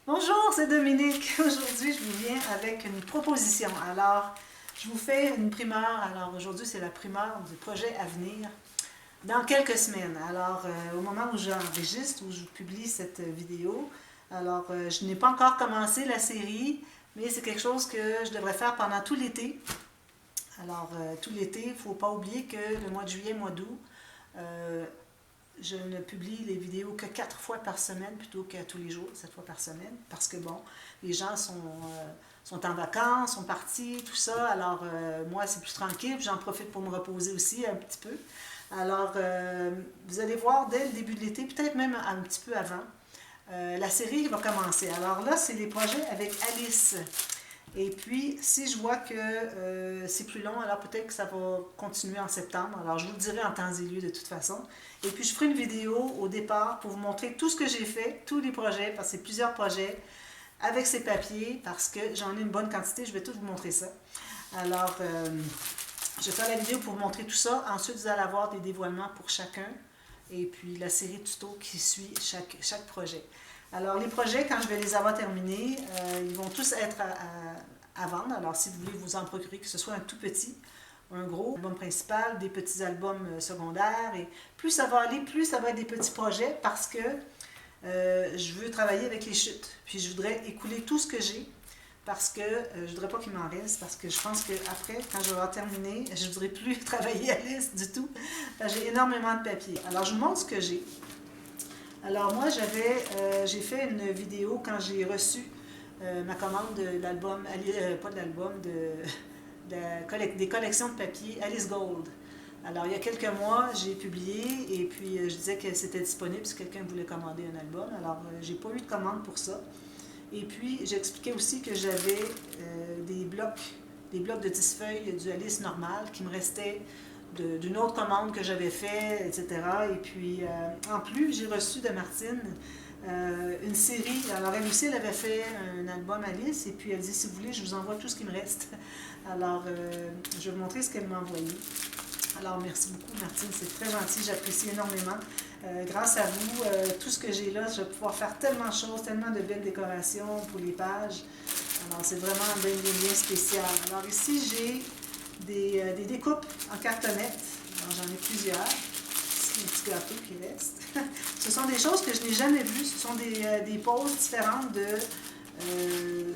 Bonjour, c'est Dominique. Aujourd'hui, je vous viens avec une proposition. Alors, je vous fais une primeur. Alors, aujourd'hui, c'est la primeur du projet à venir dans quelques semaines. Alors, au moment où j'enregistre, où je publie cette vidéo, alors, je n'ai pas encore commencé la série, mais c'est quelque chose que je devrais faire pendant tout l'été. Alors, tout l'été, il ne faut pas oublier que le mois de juillet, mois d'août, je ne publie les vidéos que 4 fois par semaine plutôt qu'à tous les jours, 7 fois par semaine, parce que bon, les gens sont en vacances, sont partis, tout ça. Alors, moi, c'est plus tranquille, j'en profite pour me reposer aussi un petit peu. Alors, vous allez voir dès le début de l'été, peut-être même un petit peu avant, la série va commencer. Alors là, c'est les projets avec Alice. Et puis, si je vois que c'est plus long, alors peut-être que ça va continuer en septembre. Alors, je vous le dirai en temps et lieu de toute façon. Et puis, je ferai une vidéo au départ pour vous montrer tout ce que j'ai fait, tous les projets, parce que c'est plusieurs projets, avec ces papiers, parce que j'en ai une bonne quantité. Je vais tout vous montrer ça. Alors, je vais faire la vidéo pour vous montrer tout ça. Ensuite, vous allez avoir des dévoilements pour chacun. Et puis, la série tuto qui suit chaque projet. Alors, les projets, quand je vais les avoir terminés, ils vont tous être à vendre. Alors, si vous voulez vous en procurer, que ce soit un tout petit, un gros album principal, des petits albums secondaires. Et plus ça va aller, plus ça va être des petits projets parce que je veux travailler avec les chutes. Puis, je voudrais écouler tout ce que j'ai parce que je ne voudrais pas qu'il m'en reste, parce que je pense qu'après, quand je vais avoir terminé, je ne voudrais plus travailler à liste du tout. J'ai énormément de papier. Alors, je vous montre ce que j'ai. Alors moi, j'ai fait une vidéo quand j'ai reçu ma commande de l'album, pas de l'album, des collections de papier Alice Gold. Alors il y a quelques mois, j'ai publié et puis je disais que c'était disponible si quelqu'un voulait commander un album. Alors j'ai pas eu de commande pour ça. Et puis j'expliquais aussi que j'avais des blocs de 10 feuilles du Alice normal qui me restaient d'une autre commande que j'avais fait, etc. Et puis, en plus, j'ai reçu de Martine une série. Alors, elle aussi, elle avait fait un album Alice, et puis elle dit, si vous voulez, je vous envoie tout ce qui me reste. Alors, je vais vous montrer ce qu'elle m'a envoyé. Alors, merci beaucoup, Martine, c'est très gentil, j'apprécie énormément. Grâce à vous, tout ce que j'ai là, je vais pouvoir faire tellement de choses, tellement de belles décorations pour les pages. Alors, c'est vraiment un bien spécial. Alors, ici, j'ai des découpes en cartonnette. J'en ai plusieurs. Ici, un petit gâteau qui reste. Ce sont des choses que je n'ai jamais vues. Ce sont des poses différentes de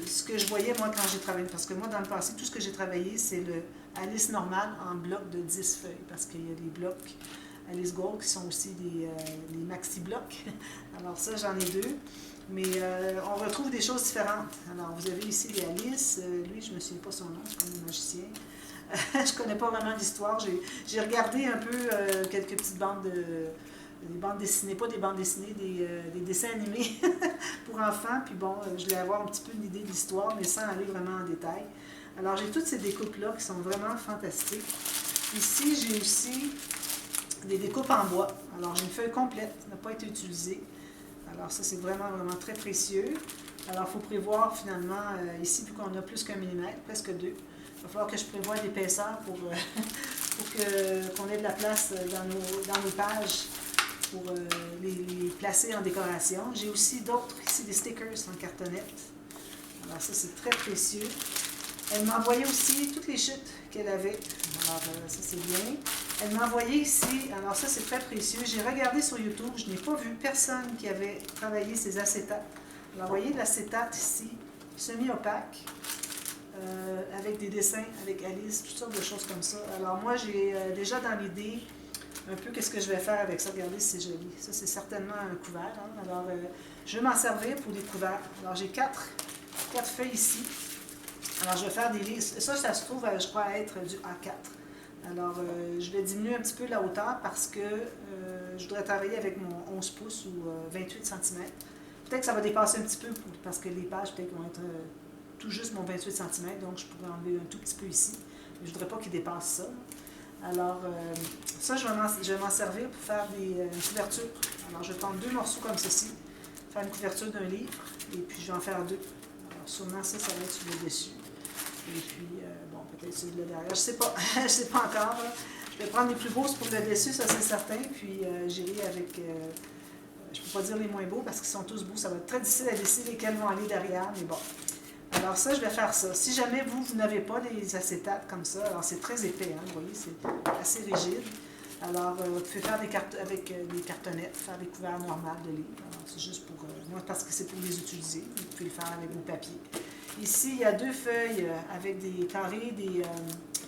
ce que je voyais moi quand j'ai travaillé. Parce que moi, dans le passé, tout ce que j'ai travaillé, c'est le Alice normal en bloc de 10 feuilles. Parce qu'il y a des blocs Alice Gold qui sont aussi des maxi-blocs. Alors ça, j'en ai deux. Mais on retrouve des choses différentes. Alors, vous avez ici les Alice. Lui, je ne me souviens pas son nom, c'est comme un magicien. Je ne connais pas vraiment l'histoire. J'ai regardé un peu quelques petites des bandes dessinées, pas des bandes dessinées, des dessins animés pour enfants. Puis bon, je voulais avoir un petit peu une idée de l'histoire, mais sans aller vraiment en détail. Alors, j'ai toutes ces découpes-là qui sont vraiment fantastiques. Ici, j'ai aussi des découpes en bois. Alors, j'ai une feuille complète, qui n'a pas été utilisée. Alors, ça, c'est vraiment très précieux. Alors, il faut prévoir finalement, ici, vu qu'on a plus qu'1 millimètre, presque 2, il va falloir que je prévoie l'épaisseur pour qu'on ait de la place dans nos pages pour les placer en décoration. J'ai aussi d'autres, ici, des stickers en cartonnette. Alors, ça, c'est très précieux. Elle m'a envoyé aussi toutes les chutes qu'elle avait. Alors, ça, c'est bien. Elle m'a envoyé ici, alors ça, c'est très précieux. J'ai regardé sur YouTube, je n'ai pas vu personne qui avait travaillé ces acétates. Elle m'a envoyé de l'acétate ici, semi-opaque, avec des dessins, avec Alice, toutes sortes de choses comme ça. Alors, moi, j'ai déjà dans l'idée un peu qu'est-ce que je vais faire avec ça. Regardez, c'est joli. Ça, c'est certainement un couvert. Hein? Alors, je vais m'en servir pour des couverts. Alors, j'ai quatre feuilles ici. Alors, je vais faire des lignes. Ça se trouve, je crois, être du A4. Alors, je vais diminuer un petit peu la hauteur parce que je voudrais travailler avec mon 11 pouces ou 28 cm. Peut-être que ça va dépasser un petit peu parce que les pages peut-être vont être tout juste mon 28 cm, donc je pourrais enlever un tout petit peu ici. Mais je ne voudrais pas qu'il dépasse ça. Alors, ça, je vais m'en servir pour faire une couverture. Alors, je vais prendre 2 morceaux comme ceci, faire une couverture d'un livre, et puis je vais en faire 2. Alors, sûrement, ça va être sur le dessus. Et puis, bon, peut-être celui de là derrière. Je ne sais pas. Je ne sais pas encore. Là. Je vais prendre les plus beaux pour le dessus, ça c'est certain. Puis, j'irai avec je ne peux pas dire les moins beaux parce qu'ils sont tous beaux. Ça va être très difficile à décider lesquels vont aller derrière, mais bon. Alors ça, je vais faire ça. Si jamais vous n'avez pas des acétates comme ça, alors c'est très épais, hein, vous voyez, c'est assez rigide. Alors, vous pouvez faire des cartes avec des cartonnettes, faire des couverts normales de livres. Alors, c'est juste pour, moi, parce que c'est pour les utiliser. Vous pouvez le faire avec vos papiers. Ici, il y a 2 feuilles avec des carrés,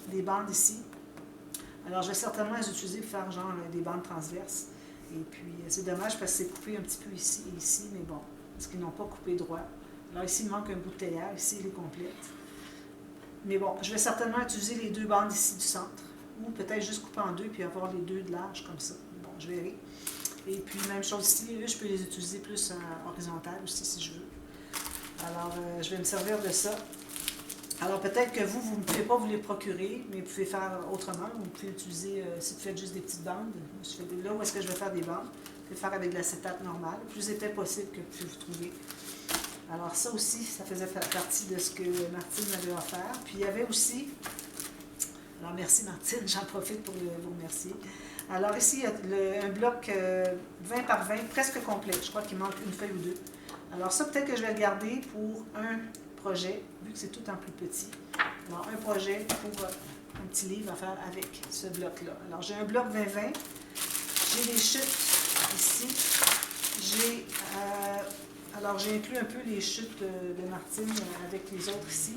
des bandes ici. Alors, je vais certainement les utiliser pour faire genre des bandes transverses. Et puis, c'est dommage parce que c'est coupé un petit peu ici et ici, mais bon, parce qu'ils n'ont pas coupé droit. Alors ici, il manque un bout de théière, ici, il est complète. Mais bon, je vais certainement utiliser les 2 bandes ici du centre. Ou peut-être juste couper en 2 puis avoir les 2 de large comme ça. Bon, je verrai. Et puis, même chose ici, eux, je peux les utiliser plus en horizontal aussi si je veux. Alors, je vais me servir de ça. Alors, peut-être que vous ne pouvez pas vous les procurer, mais vous pouvez faire autrement. Vous pouvez utiliser, si vous faites juste des petites bandes, là où est-ce que je vais faire des bandes, vous pouvez faire avec de l'acétate normale, le plus épais possible que vous pouvez vous trouver. Alors, ça aussi, ça faisait partie de ce que Martine m'avait offert. Puis, il y avait aussi... Alors, merci Martine, j'en profite pour vous remercier. Alors, ici, il y a un bloc 20 par 20, presque complet. Je crois qu'il manque une feuille ou 2. Alors, ça, peut-être que je vais le garder pour un projet, vu que c'est tout en plus petit. Alors, un projet pour un petit livre à faire avec ce bloc-là. Alors, j'ai un bloc 20-20. J'ai les chutes ici. Alors, j'ai inclus un peu les chutes de Martine avec les autres ici.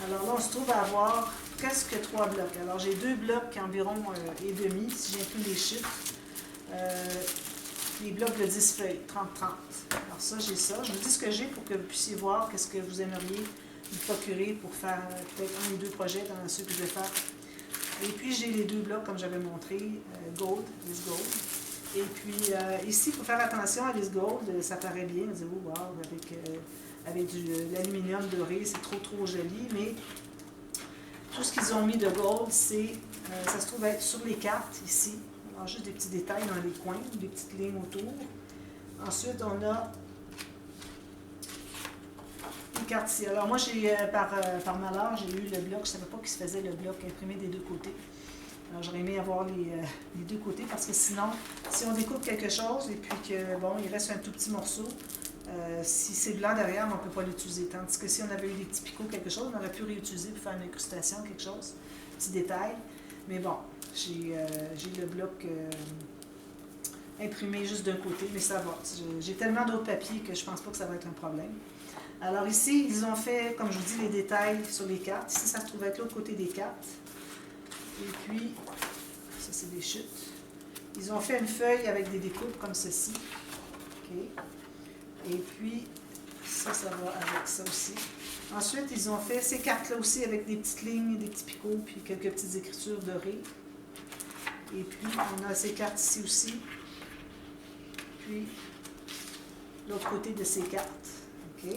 Alors là, on se trouve à avoir presque 3 blocs. Alors, j'ai 2 blocs environ et demi, si j'inclus les chutes. Les blocs de 10 feuilles, 30-30. Alors ça, j'ai ça. Je vous dis ce que j'ai pour que vous puissiez voir qu'est-ce que vous aimeriez vous procurer pour faire peut-être 1 ou 2 projets dans ceux que je vais faire. Et puis, j'ai les 2 blocs, comme j'avais montré, Gold, This Gold. Et puis, ici, il faut faire attention à This Gold. Ça paraît bien, vous dites, oh, wow, avec de l'aluminium doré, c'est trop joli, mais tout ce qu'ils ont mis de gold, ça se trouve être sur les cartes ici. Alors, juste des petits détails dans les coins, des petites lignes autour. Ensuite, on a les cartes ici. Alors, moi, par malheur, j'ai eu le bloc, je ne savais pas qu'il se faisait le bloc imprimé des 2 côtés. Alors, j'aurais aimé avoir les 2 côtés parce que sinon, si on découpe quelque chose et puis que, bon, il reste un tout petit morceau, si c'est blanc derrière, on ne peut pas l'utiliser. Tandis que si on avait eu des petits picots, quelque chose, on aurait pu réutiliser pour faire une incrustation, quelque chose, petit détail. Mais bon, j'ai le bloc imprimé juste d'un côté, mais ça va. J'ai tellement d'autres papiers que je ne pense pas que ça va être un problème. Alors ici, ils ont fait, comme je vous dis, les détails sur les cartes. Ici, ça se trouve être l'autre côté des cartes. Et puis, ça c'est des chutes. Ils ont fait une feuille avec des découpes comme ceci. OK. Et puis, ça va avec ça aussi. Ensuite, ils ont fait ces cartes-là aussi avec des petites lignes, des petits picots, puis quelques petites écritures dorées. Et puis, on a ces cartes ici aussi. Puis, l'autre côté de ces cartes. OK.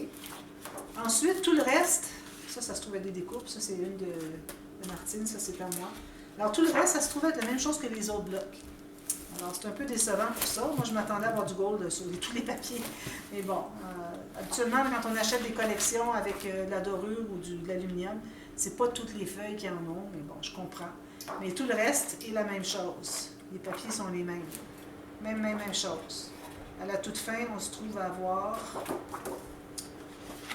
Ensuite, tout le reste, ça se trouve être des découpes. Ça, c'est une de Martine, ça, c'est à moi. Alors, tout le reste, ça se trouve être la même chose que les autres blocs. Alors, c'est un peu décevant pour ça. Moi, je m'attendais à avoir du gold sur tous les papiers. Mais bon, habituellement, quand on achète des collections avec de la dorure ou de l'aluminium, c'est pas toutes les feuilles qui en ont, mais bon, je comprends. Mais tout le reste est la même chose. Les papiers sont les mêmes. Même chose. À la toute fin, on se trouve à avoir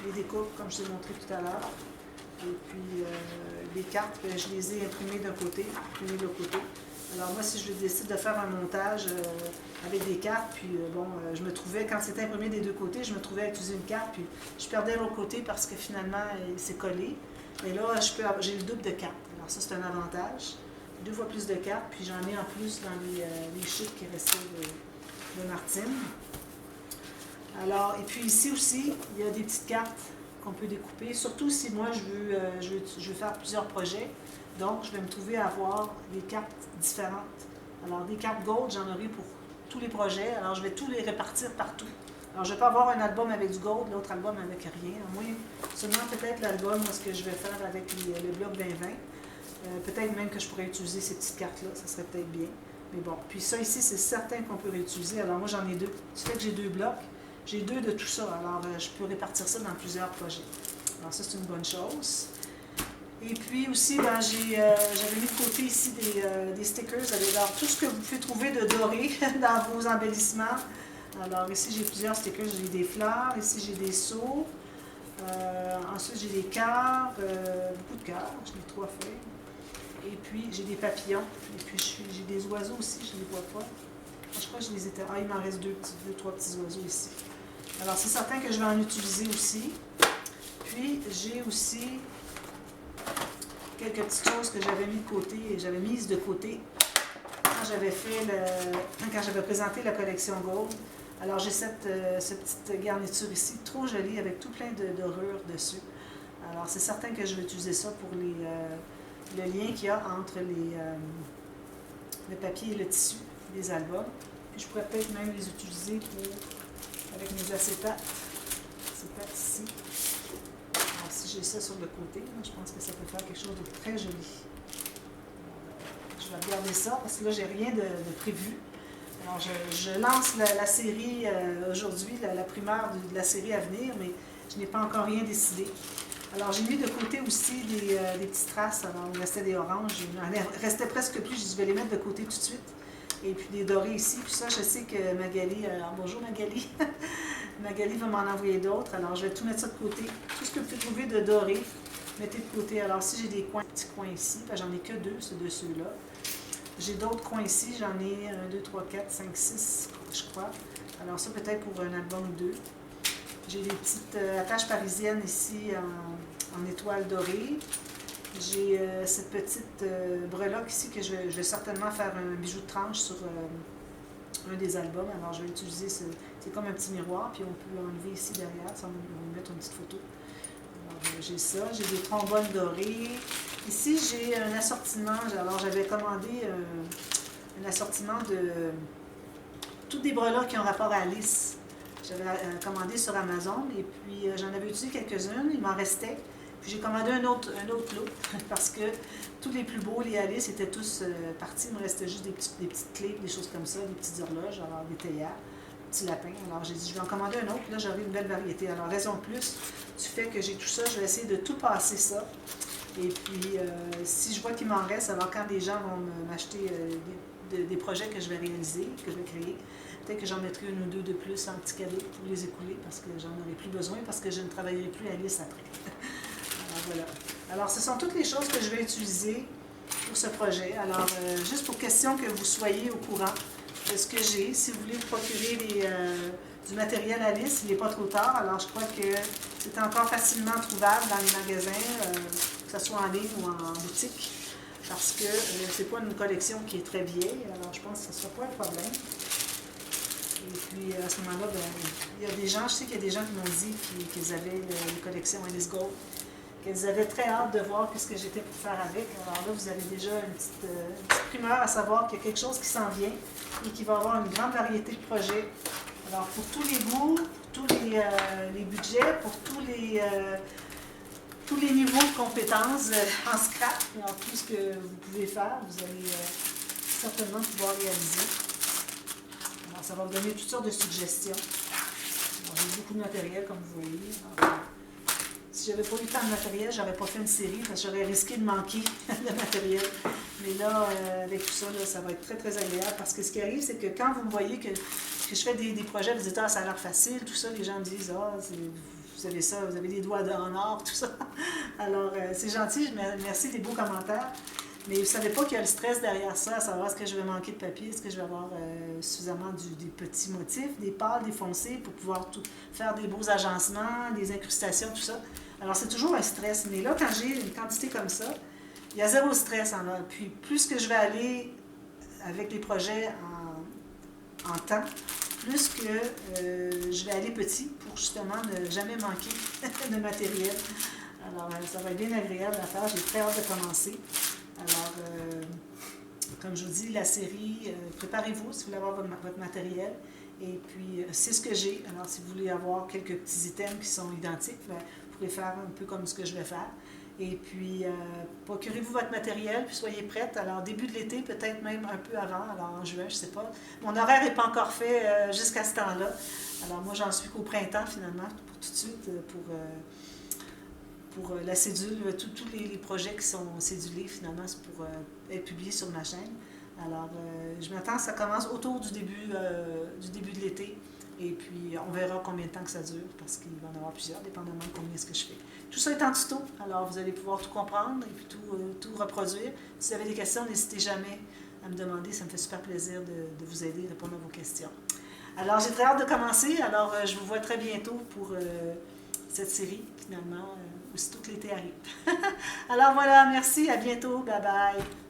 les découpes, comme je vous ai montré tout à l'heure. Et puis, les cartes, je les ai imprimées d'un côté, imprimées de l'autre côté. Alors moi, si je décide de faire un montage avec des cartes, puis je me trouvais, quand c'était imprimé des 2 côtés, je me trouvais à utiliser une carte, puis je perdais l'autre côté parce que finalement, il s'est collé. Et là, j'ai le double de cartes. Alors ça, c'est un avantage. 2 fois plus de cartes, puis j'en ai en plus dans les chutes qui restaient de Martine. Alors, et puis ici aussi, il y a des petites cartes qu'on peut découper, surtout si moi, je veux faire plusieurs projets. Donc, je vais me trouver à avoir des cartes différentes. Alors, des cartes gold, j'en aurai pour tous les projets. Alors, je vais tous les répartir partout. Alors, je ne vais pas avoir un album avec du gold, l'autre album avec rien. Moi, seulement peut-être l'album, ce que je vais faire avec le bloc 20-20. Peut-être même que je pourrais utiliser ces petites cartes-là. Ça serait peut-être bien. Mais bon, puis ça ici, c'est certain qu'on peut réutiliser. Alors, moi, j'en ai 2. Du fait que j'ai 2 blocs, j'ai 2 de tout ça. Alors, je peux répartir ça dans plusieurs projets. Alors, ça, c'est une bonne chose. Et puis aussi, j'avais mis de côté ici des stickers. Alors, tout ce que vous pouvez trouver de doré dans vos embellissements, Alors ici j'ai plusieurs stickers, j'ai des fleurs, ici j'ai des seaux. Ensuite j'ai des cœurs, beaucoup de cœurs, j'en ai 3 feuilles. Et puis j'ai des papillons, et puis j'ai des oiseaux aussi, je ne les vois pas. Je crois que je les ai... Ah, il m'en reste deux, trois petits oiseaux ici. Alors c'est certain que je vais en utiliser aussi. Puis j'ai aussi quelques petites choses que j'avais mis de côté, j'avais mises de côté quand j'avais présenté la collection Gold. Alors j'ai cette petite garniture ici, trop jolie, avec tout plein de dorures dessus. Alors c'est certain que je vais utiliser ça pour le lien qu'il y a entre le papier et le tissu des albums. Puis je pourrais peut-être même les utiliser avec mes acétates. Acétates ici. Alors si j'ai ça sur le côté, je pense que ça peut faire quelque chose de très joli. Je vais regarder ça parce que là, j'ai rien de prévu. Alors, je lance la série aujourd'hui, la primeur de la série à venir, mais je n'ai pas encore rien décidé. Alors, j'ai mis de côté aussi des petites traces. Alors, il restait des oranges. Il en restait presque plus. Je vais les mettre de côté tout de suite. Et puis des dorés ici. Puis ça, je sais que Magali... alors, bonjour Magali. Magali va m'en envoyer d'autres. Alors, je vais tout mettre ça de côté. Tout ce que vous pouvez trouver de doré, mettez de côté. Alors, si j'ai des petits coins ici, j'en ai que 2, c'est de ceux-là. J'ai d'autres coins ici, j'en ai 1, 2, 3, 4, 5, 6, je crois. Alors ça, peut-être pour un album ou 2. J'ai des petites attaches parisiennes ici en étoile dorée. J'ai cette petite breloque ici que je vais certainement faire un bijou de tranche sur un des albums. Alors je vais utiliser, c'est comme un petit miroir, puis on peut enlever ici derrière, ça, on va mettre une petite photo. J'ai ça, j'ai des trombones dorés. Ici, j'ai un assortiment. Alors, j'avais commandé un assortiment de toutes des breloques qui ont rapport à Alice. J'avais commandé sur Amazon et puis j'en avais utilisé quelques-unes. Il m'en restait. Puis j'ai commandé un autre lot parce que tous les plus beaux, les Alice, étaient tous partis. Il me restait juste des petites clés, des choses comme ça, des petites horloges, alors des théières. Petit lapin. Alors j'ai dit, je vais en commander un autre. Là, j'aurai une belle variété. Alors, raison de plus du fait que j'ai tout ça, je vais essayer de tout passer ça. Et puis, si je vois qu'il m'en reste, alors quand les gens vont m'acheter des projets que je vais réaliser, que je vais créer, peut-être que j'en mettrai une ou deux de plus en petit cadeau pour les écouler parce que j'en aurai plus besoin, parce que je ne travaillerai plus à Alice après. Alors, voilà. Alors, ce sont toutes les choses que je vais utiliser pour ce projet. Alors, juste pour question que vous soyez au courant de ce que j'ai. Si vous voulez vous procurer du matériel Alice, il n'est pas trop tard. Alors, je crois que c'est encore facilement trouvable dans les magasins, que ce soit en ligne ou en boutique, parce que c'est pas une collection qui est très vieille. Alors, je pense que ce ne sera pas un problème. Et puis, à ce moment-là, il y a des gens, je sais qu'il y a des gens qui m'ont dit qu'ils avaient les collections Alice Gold, qu'elles avaient très hâte de voir ce que j'étais pour faire avec. Alors là, vous avez déjà une petite primeur à savoir qu'il y a quelque chose qui s'en vient et qu'il va y avoir une grande variété de projets. Alors, pour tous les goûts, pour tous les budgets, pour tous les niveaux de compétences en scrap, alors tout ce que vous pouvez faire, vous allez certainement pouvoir réaliser. Alors, ça va vous donner toutes sortes de suggestions. J'ai beaucoup de matériel, comme vous voyez. Alors, si j'avais pas eu tant de matériel, j'aurais pas fait une série parce que j'aurais risqué de manquer de matériel. Mais là, avec tout ça, là, ça va être très, très agréable parce que ce qui arrive, c'est que quand vous me voyez que je fais des projets, vous dites, ah, ça a l'air facile, tout ça, les gens me disent, ah, vous avez ça, vous avez des doigts en or, tout ça. Alors, c'est gentil, merci des beaux commentaires. Mais vous ne savez pas qu'il y a le stress derrière ça, à savoir est-ce que je vais manquer de papier, est-ce que je vais avoir suffisamment des petits motifs, des pâles, des foncés pour pouvoir faire des beaux agencements, des incrustations, tout ça. Alors, c'est toujours un stress. Mais là, quand j'ai une quantité comme ça, il y a zéro stress. Puis, plus que je vais aller avec les projets en temps, plus que je vais aller petit pour justement ne jamais manquer de matériel. Alors, ça va être bien agréable à faire. J'ai très hâte de commencer. Alors, comme je vous dis, la série, préparez-vous si vous voulez avoir votre matériel. Et puis, c'est ce que j'ai. Alors, si vous voulez avoir quelques petits items qui sont identiques, bien, vous pourrez faire un peu comme ce que je vais faire. Et puis, procurez-vous votre matériel, puis soyez prête. Alors, début de l'été, peut-être même un peu avant, alors en juin, je ne sais pas. Mon horaire n'est pas encore fait jusqu'à ce temps-là. Alors, moi, j'en suis qu'au printemps, finalement, pour tout de suite, pour la cédule, tous les projets qui sont cédulés, finalement, c'est pour être publiés sur ma chaîne. Alors, je m'attends que ça commence autour du début de l'été. Et puis, on verra combien de temps que ça dure, parce qu'il va y en avoir plusieurs, dépendamment de combien est-ce que je fais. Tout ça est en tuto, alors vous allez pouvoir tout comprendre et puis tout reproduire. Si vous avez des questions, n'hésitez jamais à me demander, ça me fait super plaisir de vous aider, de répondre à vos questions. Alors, j'ai très hâte de commencer, alors je vous vois très bientôt pour cette série, finalement, aussitôt que l'été arrive. Alors voilà, merci, à bientôt, bye bye.